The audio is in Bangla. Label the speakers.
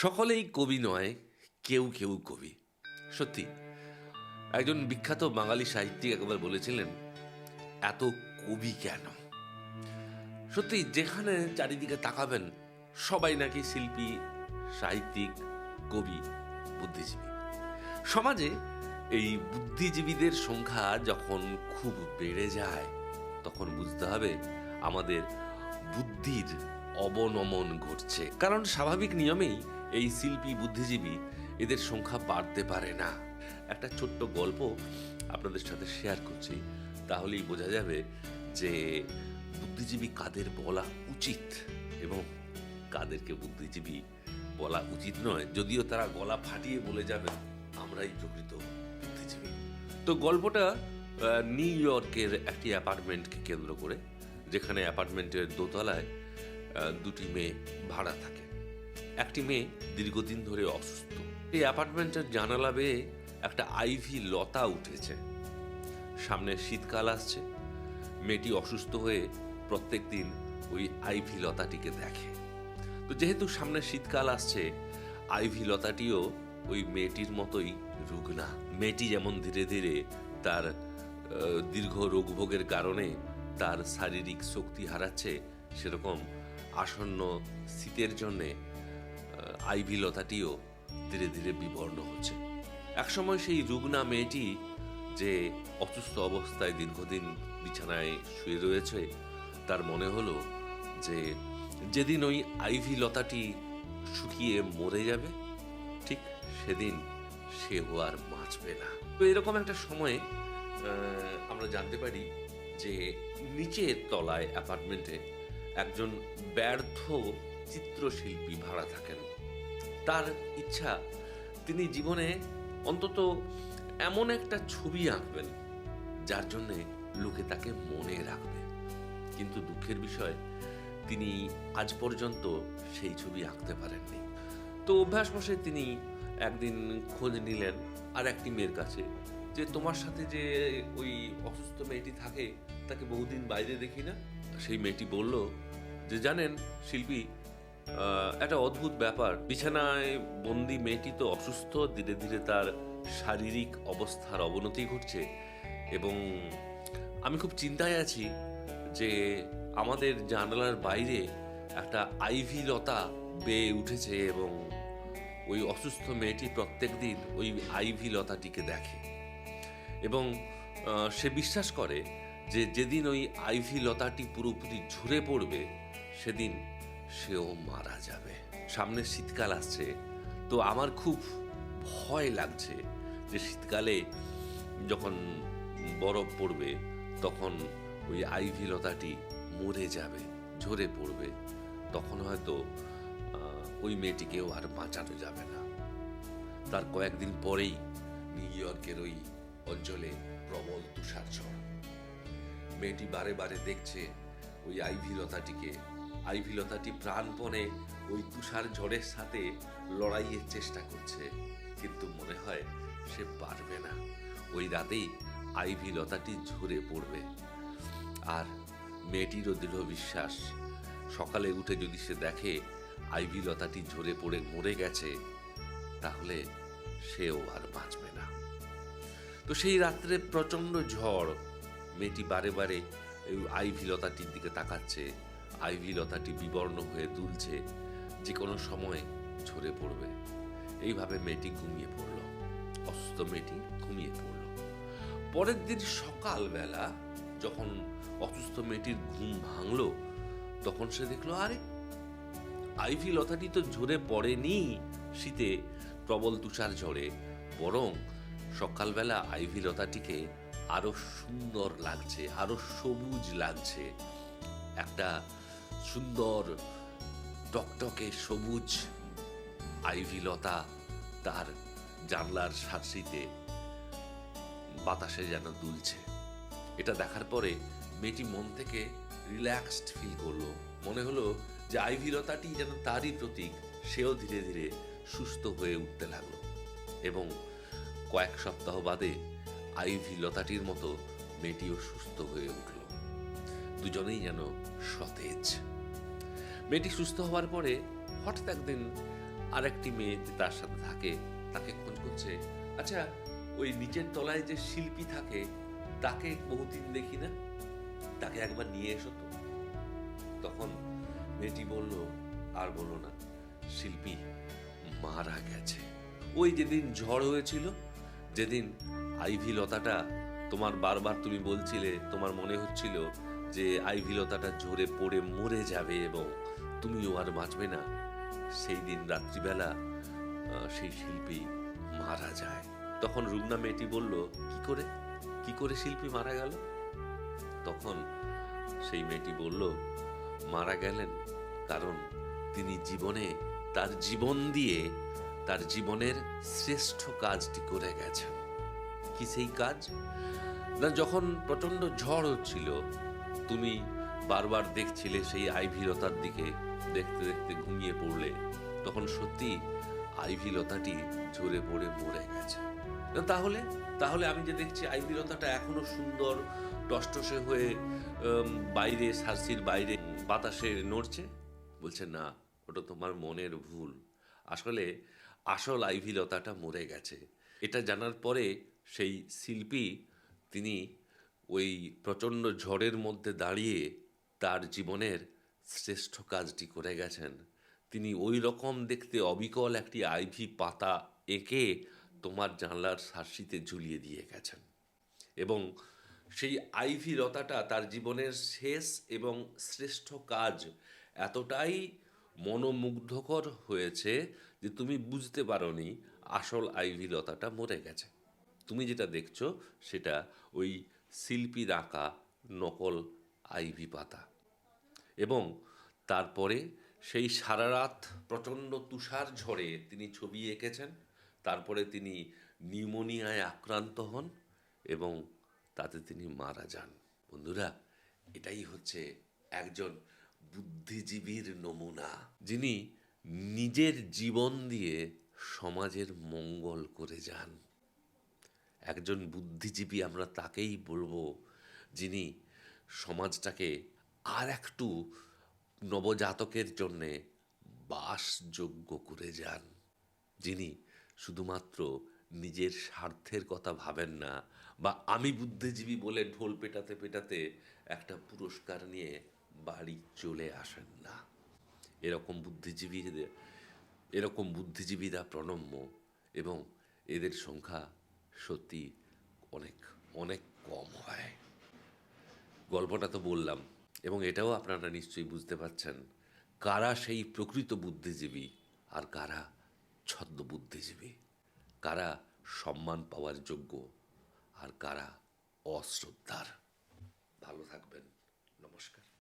Speaker 1: সকলেই কবি নয়, কেউ কেউ কবি। সত্যি, একজন বিখ্যাত বাঙালি সাহিত্যিক একবার বলেছিলেন, এত কবি কেন? সত্যি, যেখানে চারিদিকে তাকাবেন সবাই নাকি শিল্পী, সাহিত্যিক, কবি, বুদ্ধিজীবী। সমাজে এই বুদ্ধিজীবীদের সংখ্যা যখন খুব বেড়ে যায়, তখন বুঝতে হবে আমাদের বুদ্ধির অবনমন ঘটছে। কারণ স্বাভাবিক নিয়মেই এই শিল্পী, বুদ্ধিজীবী এদের সংখ্যা বাড়তে পারে না। একটা ছোট্ট গল্প আপনাদের সাথে শেয়ার করছি, তাহলেই বোঝা যাবে যে বুদ্ধিজীবী কাদের বলা উচিত এবং কাদেরকে বুদ্ধিজীবী বলা উচিত নয়, যদিও তারা গলা ফাটিয়ে বলে যাবেন আমরাই প্রকৃত বুদ্ধিজীবী। তো গল্পটা নিউ ইয়র্কের একটি অ্যাপার্টমেন্টকে কেন্দ্র করে, যেখানে অ্যাপার্টমেন্টের দোতলায় দুটি মেয়ে ভাড়া থাকে। একটি মেয়ে দীর্ঘদিন ধরে অসুস্থ। এই অ্যাপার্টমেন্টের জানালা বেয়ে একটা আইভি লতা উঠেছে। সামনে শীতকাল আসছে। মেয়েটি অসুস্থ হয়ে প্রত্যেক দিন ওই আইভি লতাটিকে দেখে। তো যেহেতু সামনে শীতকাল আসছে, আইভি লতাটিও ওই মেয়েটির মতোই রুগ্না। মেয়েটি যেমন ধীরে ধীরে তার দীর্ঘ রোগভোগের কারণে তার শারীরিক শক্তি হারাচ্ছে, সেরকম আসন্ন শীতের জন্যে আইভি লতাটিও ধীরে ধীরে বিবর্ণ হচ্ছে। একসময় সেই রুগ্না মেয়েটি, যে অসুস্থ অবস্থায় দীর্ঘদিন বিছানায় শুয়ে রয়েছে, তার মনে হলো যে যেদিন ওই আইভি লতাটি শুকিয়ে মরে যাবে, ঠিক সেদিন সেও আর বাঁচবে না। তো এরকম একটা সময়ে আমরা জানতে পারি যে নিচের তলায় অ্যাপার্টমেন্টে একজন ব্যর্থ চিত্রশিল্পী ভাড়া থাকেন। তার ইচ্ছা, তিনি জীবনে অন্তত এমন একটা ছবি আঁকবেন যার জন্যে লোকে তাকে মনে রাখবে। কিন্তু দুঃখের বিষয়, তিনি আজ পর্যন্ত সেই ছবি আঁকতে পারেননি। তো অভ্যাসবশে তিনি একদিন খোঁজ নিলেন আর একটি মেয়ের কাছে, যে তোমার সাথে যে ওই অসুস্থ মেয়েটি থাকে, তাকে বহুদিন বাইরে দেখি না। সেই মেয়েটি বলল যে, জানেন শিল্পী, একটা অদ্ভুত ব্যাপার, বিছানায় বন্দি মেয়েটি তো অসুস্থ, ধীরে ধীরে তার শারীরিক অবস্থার অবনতি ঘটছে এবং আমি খুব চিন্তায় আছি যে আমাদের জানালার বাইরে একটা আইভি লতা বেয়ে উঠেছে এবং ওই অসুস্থ মেয়েটি প্রত্যেক দিন ওই আইভি লতাটিকে দেখে এবং সে বিশ্বাস করে যে যেদিন ওই আইভি লতাটি পুরোপুরি ঝরে পড়বে, সেদিন সেও মারা যাবে। সামনে শীতকাল আসছে, তো আমার খুব ভয় লাগছে যে শীতকালে যখন বরফ পড়বে, তখন ওই আইভি লতাটি মরে যাবে, ঝরে পড়বে, তখন হয়তো ওই মেয়েটিকেও আর বাঁচানো যাবে না। তার কয়েকদিন পরেই নিউ ইয়র্কের ওই অঞ্চলে প্রবল তুষার ঝড়। মেয়েটি বারে বারে দেখছে ওই আইভি লতাটিকে। আইভি লতাটি প্রাণপণে ওই তুষার ঝড়ের সাথে লড়াইয়ের চেষ্টা করছে, কিন্তু মনে হয় সে পারবে না। ওই রাতেই আইভি লতাটি ঝরে পড়বে। আর মেয়েটিরও দৃঢ় বিশ্বাস, সকালে উঠে যদি সে দেখে আইভি লতাটি ঝরে পড়ে মরে গেছে, তাহলে সেও আর বাঁচবে না। তো সেই রাত্রে প্রচণ্ড ঝড়। মেয়েটি বারে বারে আইভি লতাটির দিকে তাকাচ্ছে। আইভি লতাটি বিবর্ণ হয়ে দুলছে, যে কোনো সময় ঝরে পড়বে। এইভাবে মেয়েটি ঘুমিয়ে পড়ল। অসুস্থ মেয়েটি ঘুমিয়ে পড়ল। পরের দিন সকালবেলা যখন অসুস্থ মেয়েটির ঘুম ভাঙল, তখন সে দেখলো, আরে আইভি লতাটি তো ঝরে পড়েনি শীতে প্রবল তুষার ঝড়ে, বরং সকালবেলা আইভি লতাটিকে আরো সুন্দর লাগছে, আরো সবুজ লাগছে। একটা সুন্দর টকটকে সবুজ আইভি লতা তার জানলার সারসিতে বাতাসে যেন দুলছে। এটা দেখার পরে মেয়েটি মন থেকে রিল্যাক্সড ফিল করলো। মনে হলো যে আইভি লতাটি যেন তারই প্রতীক। সেও ধীরে ধীরে সুস্থ হয়ে উঠতে লাগলো এবং কয়েক সপ্তাহ বাদে আইভি লতাটির মতো মেয়েটিও সুস্থ হয়ে উঠল। দুজনেই যেন সতেজ। মেয়েটি সুস্থ হওয়ার পরে হঠাৎ একদিন আরেকটি মেয়ে যে তার সাথে থাকে তাকে খোঁজ করছে, আচ্ছা ওই নিচের তলায় যে শিল্পী থাকে তাকে বহুদিন দেখি না, তাকে একবার নিয়ে এসো তো। তখন মেয়েটি বলল, আর বলো না, শিল্পী মারা গেছে। ওই যেদিন ঝড় হয়েছিল, যেদিন আইভি লতাটা তোমার বারবার তুমি বলছিলে, তোমার মনে হচ্ছিল যে আইভি লতাটা ঝরে পড়ে মরে যাবে এবং তুমিও আর বাঁচবে না, সেই দিন রাত্রিবেলা সেই শিল্পী মারা যায়। তখন রুগনা মেয়েটি বলল, কি করে শিল্পী মারা গেল? তখন সেই মেয়েটি বলল, মারা গেলেন কারণ তিনি জীবনে তার জীবন দিয়ে তার জীবনের শ্রেষ্ঠ কাজটি করে গেছেন। কি সেই কাজ? না, যখন প্রচন্ড ঝড় হচ্ছিল, তুমি বারবার দেখছিলে সেই আইভি লতার দিকে, দেখতে দেখতে ঘুমিয়ে পড়লে, তখন সত্যি আইভি লতাটি ঝরে পড়ে মরে গেছে। না, তাহলে তাহলে আমি যে দেখছি আইভি লতাটা এখনো সুন্দর টসটসে হয়ে বাইরে, সার্সির বাইরে বাতাসে নড়ছে। বলছে, না, ওটা তোমার মনের ভুল। আসলে আসল আইভি লতাটা মরে গেছে। এটা জানার পরে সেই শিল্পী, তিনি ওই প্রচণ্ড ঝড়ের মধ্যে দাঁড়িয়ে তার জীবনের শ্রেষ্ঠ কাজটি করে গেছেন। তিনি ওই রকম দেখতে অবিকল একটি আইভি পাতা এঁকে তোমার জানলার সার্সিতে ঝুলিয়ে দিয়ে গেছেন। এবং সেই আইভি লতাটা তার জীবনের শেষ এবং শ্রেষ্ঠ কাজ এতটাই মনোমুগ্ধকর হয়েছে যে তুমি বুঝতে পারোনি আসল আইভি লতাটা মরে গেছে। তুমি যেটা দেখছো সেটা ওই শিল্পীর আঁকা নকল আইভি পাতা। এবং তারপরে সেই সারা রাত প্রচণ্ড তুষার ঝড়ে তিনি ছবি এঁকেছেন। তারপরে তিনি নিউমোনিয়ায় আক্রান্ত হন এবং তাতে তিনি মারা যান। বন্ধুরা, এটাই হচ্ছে একজন বুদ্ধিজীবীর নমুনা, যিনি নিজের জীবন দিয়ে সমাজের মঙ্গল করে যান। একজন বুদ্ধিজীবী আমরা তাকেই বলবো, যিনি সমাজটাকে আর একটু নবজাতকের জন্যে বাসযোগ্য করে যান, যিনি শুধুমাত্র নিজের স্বার্থের কথা ভাবেন না, বা আমি বুদ্ধিজীবী বলে ঢোল পেটাতে পেটাতে একটা পুরস্কার নিয়ে বাড়ি চলে আসেন না। এরকম বুদ্ধিজীবীরা প্রণম্য, এবং এদের সংখ্যা সত্যি অনেক অনেক কম হয়। গল্পটা তো বললাম, এবং এটাও আপনারা নিশ্চয়ই বুঝতে পারছেন কারা সেই প্রকৃত বুদ্ধিজীবী আর কারা ছদ্ম বুদ্ধিজীবী, কারা সম্মান পাওয়ার যোগ্য আর কারা অশ্রদ্ধার।